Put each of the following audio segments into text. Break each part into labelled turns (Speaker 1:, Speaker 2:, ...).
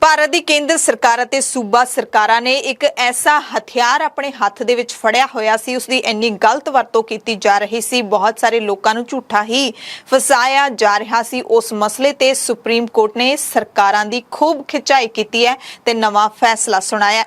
Speaker 1: ਭਾਰਤ ਦੀ ਕੇਂਦਰ ਸਰਕਾਰ ਅਤੇ ਸੂਬਾ ਸਰਕਾਰਾਂ ਨੇ ਇੱਕ ਐਸਾ ਹਥਿਆਰ ਆਪਣੇ ਹੱਥ ਦੇ ਵਿੱਚ ਫੜਿਆ ਹੋਇਆ ਸੀ, ਉਸ ਦੀ ਇੰਨੀ ਗਲਤ ਵਰਤੋਂ ਕੀਤੀ ਜਾ ਰਹੀ ਸੀ, ਬਹੁਤ ਸਾਰੇ ਲੋਕਾਂ ਨੂੰ ਝੂਠਾ ਹੀ ਫਸਾਇਆ ਜਾ ਰਿਹਾ ਸੀ। ਉਸ ਮਸਲੇ ਤੇ ਸੁਪਰੀਮ ਕੋਰਟ ਨੇ ਸਰਕਾਰਾਂ ਦੀ ਖੂਬ ਖਿਚਾਈ ਕੀਤੀ ਹੈ ਤੇ ਨਵਾਂ ਫੈਸਲਾ ਸੁਣਾਇਆ।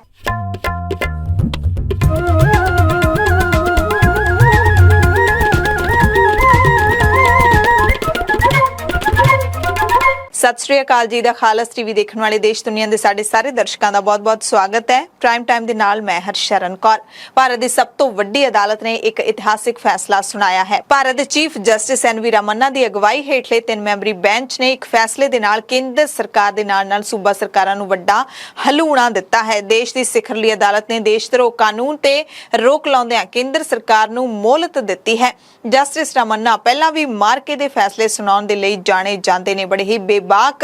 Speaker 1: सत श्री अकाल जी दा खालस टीवी देखने वाले देश दुनिया के साडे सारे दर्शकों का बहुत बहुत स्वागत है। प्राइम टाइम के नाल मैं हरशरण कौर। भारत की सब तो वड्डी अदालत ने एक इतिहासिक फैसला सुनाया है। भारत के चीफ जस्टिस NV रमन्ना की अगवाई हेठले 3 मैंबरी बेंच ने एक फैसले दे नाल केंद्र सरकार दे नाल सूबा सरकारां नूं वड्डा हलूणा दिता है। देश की सिखरली अदालत ने देशद्रोह कानून ते रोक लाउंदिआं केंद्र सरकार नूं मोहलत दिती है। जस्टिस रमन्ना पहला भी मार्के दे फैसले सुनाउण दे लई जाणे जांदे ने। बड़े ही बेबाक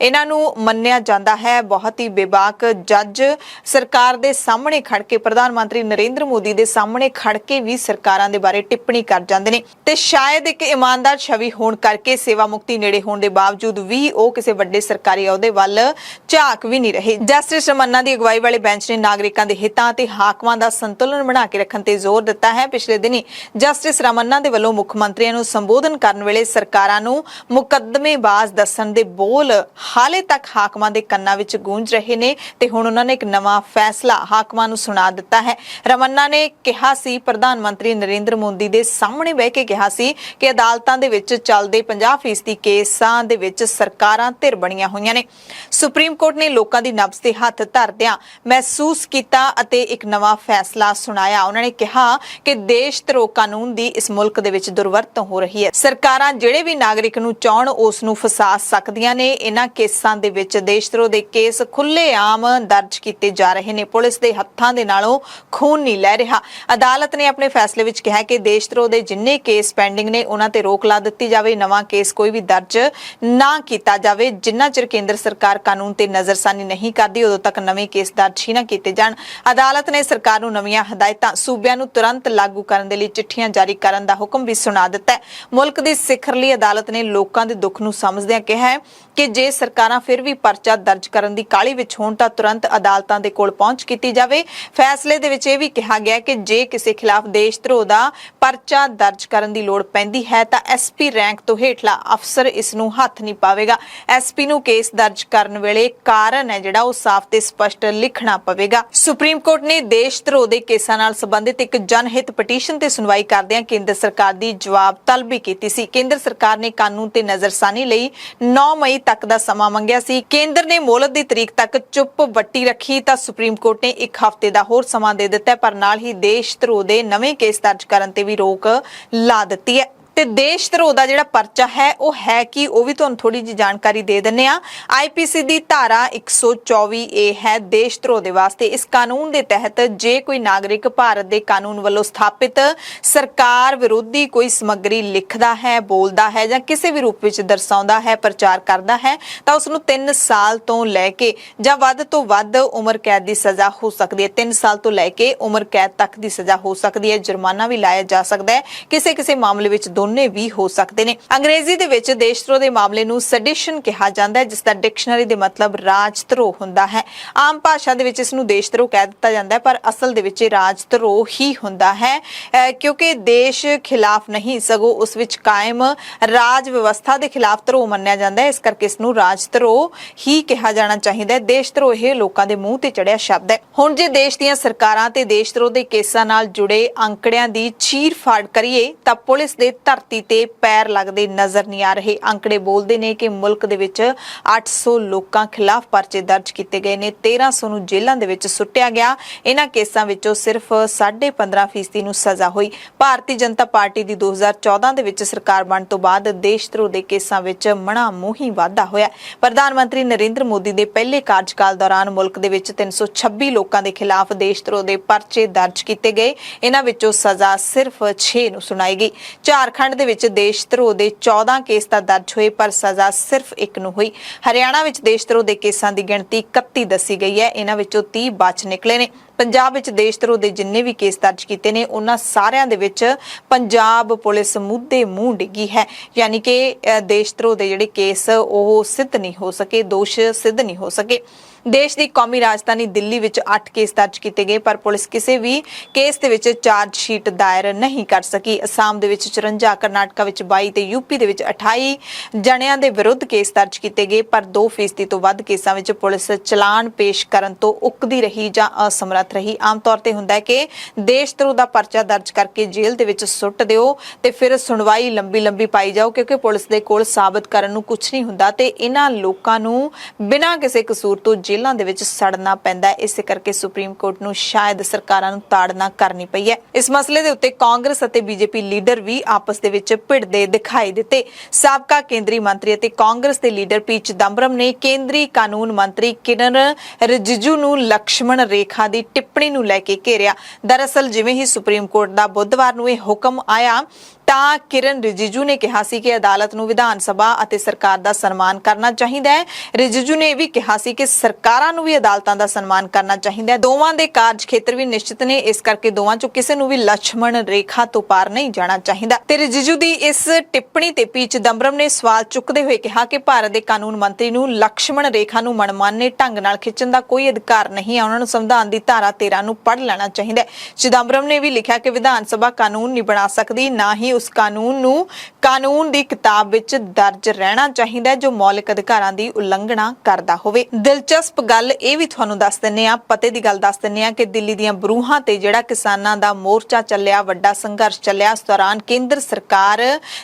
Speaker 1: इन्हां नूं मन्निया जांदा है। बहुत ही बेबाक जज सरकार दे सामने खड़ के प्रधानमंत्री नरेंद्र मोदी दे सामने खड़ के भी सरकारां दे बारे टिप्पणी कर जांदे ने ते शायद एक ईमानदार छवि होण करके सेवा मुक्ति नेड़े होण दे बावजूद भी ਉਹ ਕਿਸੇ ਵੱਡੇ ਸਰਕਾਰੀ ਅਹੁਦੇ ਵੱਲ ਝਾਕ ਵੀ ਨਹੀਂ ਰਹੇ। ਜਸਟਿਸ ਰਮन्ना ਦੀ ਅਗਵਾਈ ਵਾਲੇ ਬੈਂਚ ਨੇ ਨਾਗਰਿਕਾਂ ਦੇ ਹਿੱਤਾਂ ਤੇ ਹਾਕਮਾਂ ਦਾ ਸੰਤੁਲਨ ਬਣਾ ਕੇ ਰੱਖਣ ਤੇ ਜ਼ੋਰ ਦਿੱਤਾ ਹੈ। ਪਿਛਲੇ ਦਿਨੀ ਜਸਟਿਸ ਰਮन्ना ਦੇ ਵੱਲੋਂ ਮੁੱਖ ਮੰਤਰੀਆਂ ਨੂੰ ਸੰਬੋਧਨ ਕਰਨ ਵੇਲੇ ਸਰਕਾਰਾਂ ਨੂੰ ਮੁਕੱਦਮੇਬਾਜ਼ ਦੱਸਣ ਦੇ ਬੋਲ ਹਾਲੇ ਤੱਕ ਹਾਕਮਾਂ ਦੇ ਕੰਨਾਂ ਵਿੱਚ ਗੂੰਜ ਰਹੇ ਨੇ ਤੇ ਹੁਣ ਉਹਨਾਂ ਨੇ ਇੱਕ ਨਵਾਂ ਫੈਸਲਾ ਹਾਕਮਾਂ ਨੂੰ ਸੁਣਾ ਦਿੱਤਾ ਹੈ। ਰਮन्ना ਨੇ ਕਿਹਾ ਸੀ, ਪ੍ਰਧਾਨ ਮੰਤਰੀ ਨਰਿੰਦਰ ਮੋਦੀ ਦੇ ਸਾਹਮਣੇ ਬਹਿ ਕੇ ਕਿਹਾ ਸੀ ਕਿ ਅਦਾਲਤਾਂ ਦੇ ਵਿੱਚ ਚੱਲਦੇ 50% ਕੇਸਾਂ ਦੇ ਵਿੱਚ ਸਰਕਾਰਾਂ ਧਿਰ ਬਣੀਆਂ ਹੋਈਆਂ ਨੇ। ਸੁਪਰੀਮ ਕੋਰਟ ਨੇ ਲੋਕਾਂ ਦੀ ਨਬਜ਼ ਤੇ ਹੱਥ ਧਰਦਿਆਂ ਮਹਿਸੂਸ ਕੀਤਾ ਅਤੇ ਇੱਕ ਨਵਾਂ ਫੈਸਲਾ ਸੁਣਾਇਆ। ਉਹਨਾਂ ਨੇ ਕਿਹਾ ਕਿ ਦੇਸ਼ ਧਰੋਹ ਕਾਨੂੰਨ ਦੀ ਇਸ ਮੁਲਕ ਦੇ ਵਿੱਚ ਦੁਰਵਰਤੋਂ ਹੋ ਰਹੀ ਹੈ। ਸਰਕਾਰਾਂ ਜਿਹੜੇ ਵੀ ਨਾਗਰਿਕ ਨੂੰ ਚਾਹਣ ਉਸ ਨੂੰ ਫਸਾ ਸਕਦੀਆਂ ਨੇ। ਇਹਨਾਂ ਕੇਸਾਂ ਦੇ ਵਿੱਚ ਦੇਸ਼ ਧਰੋਹ ਦੇ ਕੇਸ ਖੁੱਲ੍ਹੇਆਮ ਦਰਜ ਕੀਤੇ ਜਾ ਰਹੇ ਨੇ। ਪੁਲਿਸ ਦੇ ਹੱਥਾਂ ਦੇ ਨਾਲੋਂ ਖੂਨ ਨਹੀਂ ਲੈ ਰਿਹਾ। ਅਦਾਲਤ ਨੇ ਆਪਣੇ ਫੈਸਲੇ ਵਿੱਚ ਕਿਹਾ ਕਿ ਦੇਸ਼ ਧਰੋਹ ਦੇ ਜਿੰਨੇ ਕੇਸ ਪੈਂਡਿੰਗ ਨੇ ਉਹਨਾਂ ਤੇ ਰੋਕ ਲਾ ਦਿੱਤੀ ਜਾਵੇ। ਨਵਾਂ ਕੇਸ ਕੋਈ ਵੀ ਦਰਜ ਨਾ ਕੀਤਾ ਜਾਵੇ। ਜਿੰਨਾ ਚਿਰ ਕੇਂਦਰ ਸਰਕਾਰ ਕਾਨੂੰਨ ਤੇ ਨਜ਼ਰਸਾਨੀ ਨਹੀਂ ਕਰਦੀ ਉਦੋਂ ਤੱਕ ਨਵੇਂ ਕੇਸ ਦਰਜ ਹੀ ਨਾ ਕੀਤੇ ਜਾਣ। ਅਦਾਲਤ ਨੇ ਸਰਕਾਰ ਨੂੰ ਨਵੀਆਂ ਹਦਾਇਤਾਂ ਸੂਬਿਆਂ ਨੂੰ ਤੁਰੰਤ ਲਾਗੂ ਕਰਨ ਦੇ ਲਈ ਚਿੱਠੀਆਂ ਜਾਰੀ ਕਰਨ ਦਾ ਹੁਕਮ ਵੀ ਸੁਣਾ ਦਿੱਤਾ ਹੈ। ਮੁਲਕ ਦੀ ਸਿਖਰਲੀ ਅਦਾਲਤ ਨੇ ਲੋਕਾਂ ਦੇ ਦੁੱਖ ਨੂੰ ਸਮਝਦਿਆਂ ਕਿਹਾ ਹੈ ਕਿ ਜੇ ਸਰਕਾਰਾਂ ਫਿਰ ਵੀ ਪਰਚਾ ਦਰਜ ਕਰਨ ਦੀ ਕਾਹਲੀ ਵਿੱਚ ਹੋਣ ਤਾਂ ਤੁਰੰਤ ਅਦਾਲਤਾਂ ਦੇ ਕੋਲ ਪਹੁੰਚ ਕੀਤੀ ਜਾਵੇ। ਫੈਸਲੇ ਦੇ ਵਿੱਚ ਇਹ ਵੀ ਕਿਹਾ ਗਿਆ ਕਿ ਜੇ ਕਿਸੇ ਖਿਲਾਫ ਦੇਸ਼ ਧਰੋਹ ਦਾ ਪਰਚਾ ਦਰਜ ਕਰਨ ਦੀ ਲੋੜ ਪੈਂਦੀ ਹੈ ਤਾਂ SP ਰੈਂਕ ਤੋਂ ਹੇਠਲਾ ਅਫਸਰ ਇਸ ਨੂੰ ਹੱਥ ਨਹੀਂ ਪਾਵੇਗਾ। SP ਨੂੰ ਕੇਸ ਦਰਜ ਕਰਨ ਵੇਲੇ ਕਾਰਨ ਹੈ ਜਿਹੜਾ ਉਹ ਸਾਫ਼ ਤੇ ਸਪਸ਼ਟ ਲਿਖਣਾ ਪਵੇਗਾ। ਸੁਪਰੀਮ ਕੋਰਟ ਨੇ ਦੇਸ਼ ਧਰੋਹ ਦੇ ਕੇਸਾਂ ਨਾਲ ਸੰਬੰਧਿਤ ਇੱਕ ਜਨਹਿਤ ਪਟੀਸ਼ਨ ਤੇ ਸੁਣਵਾਈ ਕਰਦਿਆਂ ਕੇਂਦਰ ਸਰਕਾਰ ਦੀ ਜਵਾਬ ਤਲਬੀ ਕੀਤੀ ਸੀ। ਕੇਂਦਰ ਸਰਕਾਰ ਨੇ ਕਾਨੂੰਨ ਤੇ ਨਜ਼ਰਸਾਨੀ ਲਈ 9 ਮਈ ਤੱਕ ਦਾ ਸਮਾਂ ਮੰਗਿਆ ਸੀ। ਕੇਂਦਰ ਨੇ ਮੋਹਲਤ ਦੀ ਤਰੀਕ ਤੱਕ ਚੁੱਪ ਵੱਟੀ ਰੱਖੀ ਤਾਂ ਸੁਪਰੀਮ ਕੋਰਟ ਨੇ 1 ਹਫ਼ਤੇ ਦਾ ਹੋਰ ਸਮਾਂ ਦੇ ਦਿੱਤਾ, ਪਰ ਨਾਲ ਹੀ ਦੇਸ਼ ਧਰੋਹ ਦੇ ਨਵੇਂ ਕੇਸ ਦਰਜ ਕਰਨ ਤੇ ਵੀ ਰੋਕ ਲਾ ਦਿੱਤੀ ਹੈ। ਤੇ ਦੇਸ਼ ਧਰੋਹ ਦਾ ਜਿਹੜਾ ਪਰਚਾ ਹੈ ਉਹ ਹੈ ਕਿ ਉਹ ਵੀ ਤੁਹਾਨੂੰ ਥੋੜੀ ਜਿਹੀ ਜਾਣਕਾਰੀ ਦੇ ਦਿੰਨੇ ਆ। IPC ਦੀ ਧਾਰਾ 124A ਹੈ ਦੇਸ਼ ਧਰੋਹ ਦੇ ਵਾਸਤੇ। ਇਸ ਕਾਨੂੰਨ ਦੇ ਤਹਿਤ ਜੇ ਕੋਈ ਨਾਗਰਿਕ ਭਾਰਤ ਦੇ ਕਾਨੂੰਨ ਵੱਲੋਂ ਸਥਾਪਿਤ ਸਰਕਾਰ ਵਿਰੋਧੀ ਕੋਈ ਸਮੱਗਰੀ ਲਿਖਦਾ ਹੈ, ਬੋਲਦਾ ਹੈ ਜਾਂ ਕਿਸੇ ਵੀ ਰੂਪ ਵਿੱਚ ਦਰਸਾਉਂਦਾ ਹੈ, ਪ੍ਰਚਾਰ ਕਰਦਾ ਹੈ ਤਾਂ ਉਸ ਨੂੰ 3 ਸਾਲ ਤੋਂ ਲੈ ਕੇ ਜਾਂ ਵੱਧ ਤੋਂ ਵੱਧ ਉਮਰ ਕੈਦ ਦੀ ਸਜ਼ਾ ਹੋ ਸਕਦੀ ਹੈ। 3 ਸਾਲ ਤੋਂ ਲੈ ਕੇ ਉਮਰ ਕੈਦ ਤੱਕ ਦੀ ਸਜ਼ਾ ਹੋ ਸਕਦੀ ਹੈ। ਜੁਰਮਾਨਾ ਵੀ ਲਾਇਆ ਜਾ ਸਕਦਾ ਹੈ। ਕਿਸੇ ਮਾਮਲੇ ਵਿੱਚ ਦੋਨੇ ਵੀ ਹੋ ਸਕਦੇ ਨੇ। ਅੰਗਰੇਜ਼ੀ ਦੇ ਵਿੱਚ ਦੇਸ਼ ਧਰੋਹ ਦੇ ਮਾਮਲੇ ਨੂੰ ਸੈਡੀਸ਼ਨ ਕਿਹਾ ਜਾਂਦਾ ਹੈ, ਜਿਸ ਦਾ ਡਿਕਸ਼ਨਰੀ ਦੇ ਮਤਲਬ ਰਾਜ ਧਰੋਹ ਹੁੰਦਾ ਹੈ। ਆਮ ਭਾਸ਼ਾ ਦੇ ਵਿੱਚ ਇਸ ਨੂੰ ਦੇਸ਼ ਧਰੋਹ ਕਹਿ ਦਿੱਤਾ ਜਾਂਦਾ ਹੈ, ਪਰ ਅਸਲ ਦੇ ਵਿੱਚ ਰਾਜ ਧਰੋਹ ਹੀ ਹੁੰਦਾ ਹੈ ਕਿਉਂਕਿ ਦੇਸ਼ ਖਿਲਾਫ ਨਹੀਂ ਸਗੋਂ ਉਸ ਵਿੱਚ ਕਾਇਮ ਰਾਜ ਵਿਵਸਥਾ ਦੇ ਖਿਲਾਫ ਧਰੋਹ ਮੰਨਿਆ ਜਾਂਦਾ ਹੈ। ਇਸ ਕਰਕੇ ਇਸ ਨੂੰ ਰਾਜ ਧਰੋਹ ਹੀ ਕਿਹਾ ਜਾਣਾ ਚਾਹੀਦਾ ਹੈ। ਦੇਸ਼ ਧਰੋਹ ਇਹ ਲੋਕਾਂ ਦੇ ਮੂੰਹ ਤੇ ਚੜਿਆ ਸ਼ਬਦ ਹੈ। ਹੁਣ ਜੇ ਦੇਸ਼ ਦੀਆਂ ਸਰਕਾਰਾਂ ਤੇ ਦੇਸ਼ ਧਰੋਹ ਦੇ ਕੇਸਾਂ ਨਾਲ ਜੁੜੇ ਅੰਕੜਿਆਂ ਦੀ ਚੀਰ ਫਾੜ ਕਰੀਏ ਤਾਂ ਪੁਲਿਸ ਦੇ ਧਰਤੀ ਤੇ ਪੈਰ ਲੱਗਦੇ ਨਜ਼ਰ ਨਹੀਂ ਆ ਰਹੇ। ਅੰਕੜੇ ਬੋਲਦੇ ਨੇ ਕਿ ਮੁਲਕ ਦੇ ਵਿੱਚ 800 ਲੋਕਾਂ ਖਿਲਾਫ ਪਰਚੇ ਦਰਜ ਕੀਤੇ ਗਏ ਨੇ, 1300 ਨੂੰ ਜੇਲ੍ਹਾਂ ਦੇ ਵਿੱਚ ਸੁੱਟਿਆ ਗਿਆ। ਇਹਨਾਂ ਕੇਸਾਂ ਵਿੱਚੋਂ ਸਿਰਫ 15.5% ਨੂੰ ਸਜ਼ਾ ਹੋਈ। ਭਾਰਤੀ ਜਨਤਾ ਪਾਰਟੀ ਦੀ 2014 ਦੇ ਵਿੱਚ ਸਰਕਾਰ ਬਣਨ ਤੋਂ ਬਾਅਦ ਦੇਸ਼ ਧਰੋਹ ਦੇ ਕੇਸਾਂ ਵਿੱਚ ਮਣਾ ਮੂੰਹੀ ਵਾਧਾ ਹੋਇਆ। ਪ੍ਰਧਾਨ ਮੰਤਰੀ ਨਰਿੰਦਰ ਮੋਦੀ ਦੇ ਪਹਿਲੇ ਕਾਰਜਕਾਲ ਦੌਰਾਨ ਮੁਲਕ ਦੇ ਵਿੱਚ 326 ਲੋਕਾਂ ਦੇ ਖਿਲਾਫ ਦੇਸ਼ ਧਰੋਹ ਦੇ ਪਰਚੇ ਦਰਜ ਕੀਤੇ ਗਏ। ਇਹਨਾਂ ਵਿੱਚੋਂ ਸਜ਼ਾ ਸਿਰਫ 6 ਨੂੰ ਸੁਣਾਈ ਗਈ। ਝਾਰਖੰਡ ਦੇ ਵਿੱਚ ਦੇਸ਼ ਧਰੋਹ ਦੇ 14 ਕੇਸ ਤਾਂ ਦਰਜ ਹੋਏ ਪਰ ਸਜ਼ਾ ਸਿਰਫ 1 ਨੂੰ ਹੋਈ। ਹਰਿਆਣਾ ਵਿੱਚ ਦੇਸ਼ ਧਰੋਹ ਦੇ ਕੇਸਾਂ ਦੀ ਗਿਣਤੀ 31 ਦੱਸੀ ਗਈ ਹੈ। ਇਹਨਾਂ ਵਿੱਚੋਂ 30 ਬਚ ਨਿਕਲੇ ਨੇ। ਪੰਜਾਬ ਵਿੱਚ ਦੇਸ਼ ਧਰੋਹ ਦੇ ਜਿੰਨੇ ਵੀ ਕੇਸ ਦਰਜ ਕੀਤੇ ਨੇ ਉਹਨਾਂ ਸਾਰਿਆਂ ਦੇ ਵਿੱਚ ਪੰਜਾਬ ਪੁਲਿਸ ਮੁੱਦੇ ਮੂੰਹ ਡਿੱਗੀ ਹੈ। ਯਾਨੀ ਕਿ ਦੇਸ਼ ਧਰੋਹ ਦੇ ਜਿਹੜੇ ਕੇਸ ਉਹ ਸਿੱਧ ਨਹੀਂ ਹੋ ਸਕੇ, ਦੋਸ਼ ਸਿੱਧ ਨਹੀਂ ਹੋ ਸਕੇ। ਦੇਸ਼ ਦੀ ਕੌਮੀ ਰਾਜਧਾਨੀ ਦਿੱਲੀ ਵਿੱਚ 8 ਕੇਸ ਦਰਜ ਕੀਤੇ ਗਏ, ਪਰ ਪੁਲਿਸ ਕਿਸੇ ਵੀ ਕੇਸ ਦੇ ਵਿੱਚ ਚਾਰਜ ਸ਼ੀਟ ਦਾਇਰ ਨਹੀਂ ਕਰ ਸਕੀ। ਅਸਾਮ ਦੇ ਵਿੱਚ 54, ਕਰਨਾਟਕਾ ਵਿੱਚ 22 ਤੇ ਯੂਪੀ ਦੇ ਵਿੱਚ 28 ਜਣਿਆਂ ਦੇ ਵਿਰੁੱਧ ਕੇਸ ਦਰਜ ਕੀਤੇ ਗਏ, ਪਰ 2% ਤੋਂ ਵੱਧ ਕੇਸਾਂ ਵਿੱਚ ਪੁਲਿਸ ਚਲਾਨ ਪੇਸ਼ ਕਰਨ ਤੋਂ ਉਕਦੀ ਰਹੀ ਜਾਂ ਅਸਮਰੱਥ ਰਹੀ। ਆਮ ਤੌਰ ਤੇ ਹੁੰਦਾ ਹੈ ਕਿ ਦੇਸ਼ ਧਰੋਹ ਦਾ ਪਰਚਾ ਦਰਜ ਕਰਕੇ ਜੇਲ੍ਹ ਦੇ ਵਿੱਚ ਸੁੱਟ ਦਿਓ ਤੇ ਫਿਰ ਸੁਣਵਾਈ ਲੰਬੀ ਪਾਈ ਜਾਓ, ਕਿਉਂਕਿ ਪੁਲਿਸ ਦੇ ਕੋਲ ਸਾਬਤ ਕਰਨ ਨੂੰ ਕੁਝ ਨਹੀਂ ਹੁੰਦਾ ਤੇ ਇਹਨਾਂ ਲੋਕਾਂ ਨੂੰ ਬਿਨਾਂ ਕਿਸੇ ਕਸੂਰ ਤੋਂ ਜੇਲ੍ਹਾਂ ਦੇ ਵਿੱਚ ਸੜਨਾ ਪੈਂਦਾ ਹੈ। ਇਸੇ ਕਰਕੇ ਸੁਪਰੀਮ ਕੋਰਟ ਨੂੰ ਸ਼ਾਇਦ ਸਰਕਾਰਾਂ ਨੂੰ ਤਾੜਨਾ ਕਰਨੀ ਪਈ ਹੈ। ਇਸ ਮਸਲੇ ਦੇ ਉੱਤੇ ਕਾਂਗਰਸ ਅਤੇ ਬੀਜੇਪੀ ਲੀਡਰ ਵੀ ਆਪਸ ਦੇ ਵਿੱਚ ਭਿੜਦੇ ਦਿਖਾਈ ਦਿੱਤੇ। ਸਾਬਕਾ ਕੇਂਦਰੀ ਮੰਤਰੀ ਅਤੇ ਕਾਂਗਰਸ ਦੇ ਲੀਡਰ ਪੀ ਚਿਦੰਬਰਮ ਨੇ ਕੇਂਦਰੀ ਕਾਨੂੰਨ ਮੰਤਰੀ ਕਿਰਨ ਰਿਜਿਜੂ ਨੂੰ ਲਕਸ਼ਮਣ ਰੇਖਾ ਦੀ ਟਿੱਪਣੀ ਨੂੰ ਲੈ ਕੇ ਘੇਰਿਆ। ਦਰਅਸਲ ਜਿਵੇਂ ਹੀ ਸੁਪਰੀਮ ਕੋਰਟ ਦਾ ਬੁੱਧਵਾਰ ਨੂੰ ਇਹ ਹੁਕਮ ਆਇਆ ਤਾਂ ਕਿਰਨ ਰਿਜਿਜੂ ਨੇ ਕਿਹਾ ਸੀ ਕਿ ਅਦਾਲਤ ਨੂੰ ਵਿਧਾਨ ਸਭਾ ਅਤੇ ਸਰਕਾਰ ਦਾ ਸਨਮਾਨ ਕਰਨਾ ਚਾਹੀਦਾ ਹੈ। ਰਿਜਿਜੂ ਨੇ ਇਹ ਵੀ ਕਿਹਾ ਸੀ ਕਿ ਸਰਕਾਰਾਂ ਨੂੰ ਵੀ ਅਦਾਲਤਾਂ ਦਾ ਸਨਮਾਨ ਕਰਨਾ ਚਾਹੀਦਾ ਹੈ। ਦੋਵਾਂ ਦੇ ਕਾਰਜ ਖੇਤਰ ਵੀ ਨਿਸ਼ਚਿਤ ਨੇ, ਇਸ ਕਰਕੇ ਦੋਵਾਂ ਚੋਂ ਕਿਸੇ ਨੂੰ ਵੀ ਲక్ష్మణ ਰੇਖਾ ਤੋਂ ਪਾਰ ਨਹੀਂ ਜਾਣਾ ਚਾਹੀਦਾ। ਤੇ ਰਿਜਿਜੂ ਦੀ ਇਸ ਟਿੱਪਣੀ ਤੇ ਪੀ ਚਿਦੰਬਰਮ ਨੇ ਸਵਾਲ ਚੁੱਕਦੇ ਹੋਏ ਕਿਹਾ ਕਿ ਭਾਰਤ ਦੇ ਕਾਨੂੰਨ ਮੰਤਰੀ ਨੂੰ ਲక్ష్మణ ਰੇਖਾ ਨੂੰ ਮਨਮਾਨੇ ਢੰਗ ਨਾਲ ਖਿੱਚਣ ਦਾ ਕੋਈ ਅਧਿਕਾਰ ਨਹੀਂ ਹੈ। ਉਹਨਾਂ ਨੂੰ ਸੰਵਿਧਾਨ ਦੀ ਧਾਰਾ 13 ਨੂੰ ਪੜ੍ਹ ਲੈਣਾ ਚਾਹੀਦਾ ਹੈ। ਚਿਦੰਬਰਮ ਨੇ ਵੀ ਲਿਖਿਆ ਕਿ ਵਿਧਾਨ ਸਭਾ ਕਾਨੂੰਨ ਨਹੀਂ ਬਣਾ ਸਕਦੀ, ਨਾ ਹੀ ਉਸ ਕਾਨੂੰਨ ਨੂੰ ਕਾਨੂੰਨ ਦੀ ਕਿਤਾਬ ਵਿੱਚ ਦਰਜ ਰਹਿਣਾ ਚਾਹੀਦਾ ਹੈ ਜੋ ਮੌਲਿਕ ਅਧਿਕਾਰਾਂ ਦੀ ਉਲੰਘਣਾ ਕਰਦਾ ਹੋਵੇ। ਦਿਲਚਸਪ ਗੱਲ ਇਹ ਵੀ ਤੁਹਾਨੂੰ ਦੱਸ ਦਿੰਨੇ ਆ, ਪਤੇ ਦੀ ਗੱਲ ਦੱਸ ਦਿੰਨੇ ਆ ਕਿ ਦਿੱਲੀ ਦੀਆਂ ਬਰੂਹਾਂ ਤੇ ਜਿਹੜਾ ਕਿਸਾਨਾਂ ਦਾ ਮੋਰਚਾ ਚੱਲਿਆ, ਵੱਡਾ ਸੰਘਰਸ਼ ਚੱਲਿਆ, ਉਸ ਦੌਰਾਨ ਕੇਂਦਰ ਸਰਕਾਰ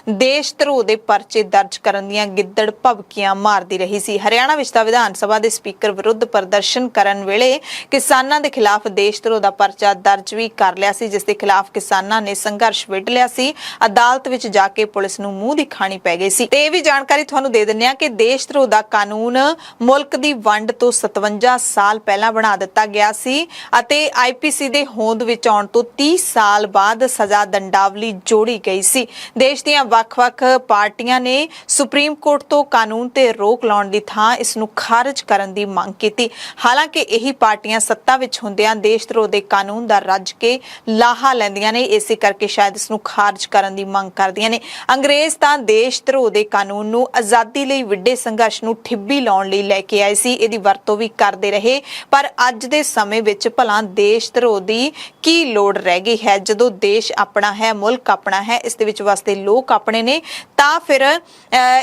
Speaker 1: ਦੇਸ਼ ਧਰੋਹ ਦੇ ਪਰਚੇ ਦਰਜ ਕਰਨ ਦੀਆਂ ਗਿੱਦੜ ਭਵਕੀਆਂ ਮਾਰਦੀ ਰਹੀ ਸੀ। ਹਰਿਆਣਾ ਵਿੱਚ ਤਾਂ ਵਿਧਾਨ ਸਭਾ ਦੇ ਸਪੀਕਰ ਵਿਰੁੱਧ ਪ੍ਰਦਰਸ਼ਨ ਕਰਨ ਵੇਲੇ ਕਿਸਾਨਾਂ ਦੇ ਖਿਲਾਫ ਦੇਸ਼ ਧਰੋਹ ਦਾ ਪਰਚਾ ਦਰਜ ਵੀ ਕਰ ਲਿਆ ਸੀ, ਜਿਸ ਦੇ ਖਿਲਾਫ ਕਿਸਾਨਾਂ ਨੇ ਸੰਘਰਸ਼ ਵਿੱਢ ਲਿਆ ਸੀ। ਅਦਾਲਤ ਵਿੱਚ ਜਾ ਕੇ ਪੁਲਿਸ ਨੂੰ ਮੂੰਹ ਦੀ ਖਾਣੀ ਪੈ ਗਈ ਸੀ। ਤੇ ਇਹ ਵੀ ਜਾਣਕਾਰੀ ਤੁਹਾਨੂੰ ਦੇ ਦਿੰਨੇ ਆ ਕਿ ਦੇਸ਼ ਧਰੋਹ ਦਾ ਕਾਨੂੰਨ ਮੁਲਕ ਦੀ ਵੰਡ ਤੋਂ 57 ਸਾਲ ਪਹਿਲਾਂ ਬਣਾ ਦਿੱਤਾ ਗਿਆ ਸੀ ਅਤੇ ਆਈਪੀਸੀ ਦੇ ਹੋਂਦ ਵਿੱਚ ਆਉਣ ਤੋਂ 30 ਸਾਲ ਬਾਅਦ ਸਜ਼ਾ ਦੰਡਾਵਲੀ ਜੋੜੀ ਗਈ ਸੀ। ਦੇਸ਼ ਦੀਆਂ ਵੱਖ-ਵੱਖ ਪਾਰਟੀਆਂ ਨੇ ਸੁਪਰੀਮ ਕੋਰਟ ਤੋਂ ਕਾਨੂੰਨ ਤੇ ਰੋਕ ਲਾਉਣ ਦੀ ਥਾਂ ਇਸ ਨੂੰ ਖਾਰਜ ਕਰਨ ਦੀ ਮੰਗ ਕੀਤੀ। ਹਾਲਾਂਕਿ ਇਹੀ ਪਾਰਟੀਆਂ ਸੱਤਾ ਵਿੱਚ ਹੁੰਦਿਆਂ ਦੇਸ਼ ਧਰੋਹ ਦੇ ਕਾਨੂੰਨ ਦਾ ਰੱਜ ਕੇ ਲਾਹਾ ਲੈਂਦੀਆਂ ਨੇ, ਇਸੇ ਕਰਕੇ ਸ਼ਾਇਦ ਇਸ ਨੂੰ ਖਾਰਜ ਕਰਨ ਦੀ ਮੰਗ ਕਰਦੀਆਂ ਨੇ। ਅੰਗਰੇਜ਼ ਤਾਂ ਦੇਸ਼ ਧਰੋਹ ਦੇ ਕਾਨੂੰਨ ਨੂੰ ਆਜ਼ਾਦੀ ਲਈ ਵਿੱਢੇ ਸੰਘਰਸ਼ ਨੂੰ ਠਿੱਬੀ ਲਾਉਣ ਲਈ ਲੈ ਕੇ ਆਏ ਸੀ, ਇਹਦੀ ਵਰਤੋਂ ਵੀ ਕਰਦੇ ਰਹੇ, ਪਰ ਅੱਜ ਦੇ ਸਮੇਂ ਵਿੱਚ ਭਲਾ ਦੇਸ਼ ਧਰੋਹ ਦੀ ਕੀ ਲੋੜ ਰਹਿ ਗਈ ਹੈ? ਜਦੋਂ ਦੇਸ਼ ਆਪਣਾ ਹੈ, ਮੁਲਕ ਆਪਣਾ ਹੈ, ਇਸ ਦੇ ਵਿੱਚ ਵਸਦੇ ਲੋਕ ਆਪਣੇ ਨੇ, ਤਾਂ ਫਿਰ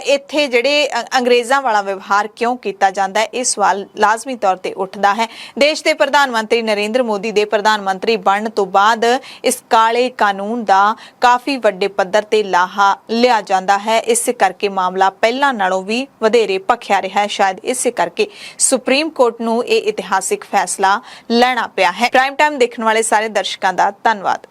Speaker 1: ਇੱਥੇ ਜਿਹੜੇ ਅੰਗਰੇਜ਼ਾਂ ਵਾਲਾ ਵਿਵਹਾਰ ਕਿਉਂ ਕੀਤਾ ਜਾਂਦਾ ਹੈ? ਇਹ ਸਵਾਲ ਲਾਜ਼ਮੀ ਤੌਰ ਤੇ ਉੱਠਦਾ ਹੈ। ਦੇਸ਼ ਦੇ ਪ੍ਰਧਾਨ ਮੰਤਰੀ ਨਰਿੰਦਰ ਮੋਦੀ ਦੇ ਪ੍ਰਧਾਨ ਮੰਤਰੀ ਬਣਨ ਤੋਂ ਬਾਅਦ ਇਸ ਕਾਲੇ ਕਾਨੂੰਨ ਦਾ ਕਾਫੀ ਵੱਡੇ ਪੱਧਰ ਤੇ ਲਾਹਾ ਲਿਆ ਜਾਂਦਾ ਹੈ। ਇਸੇ ਕਰਕੇ ਮਾਮਲਾ ਪਹਿਲਾਂ ਨਾਲੋਂ ਵੀ ਵਧੇਰੇ ਭਖਿਆ ਰਿਹਾ ਹੈ। ਸ਼ਾਇਦ ਇਸੇ ਕਰਕੇ ਸੁਪਰੀਮ ਕੋਰਟ ਨੂੰ ਇਹ ਇਤਿਹਾਸਿਕ ਫੈਸਲਾ ਲੈਣਾ ਪਿਆ ਹੈ। ਪ੍ਰਾਈਮ ਟਾਈਮ ਦੇਖਣ ਵਾਲੇ ਸਾਰੇ ਦਰਸ਼ਕਾਂ ਦਾ ਧੰਨਵਾਦ।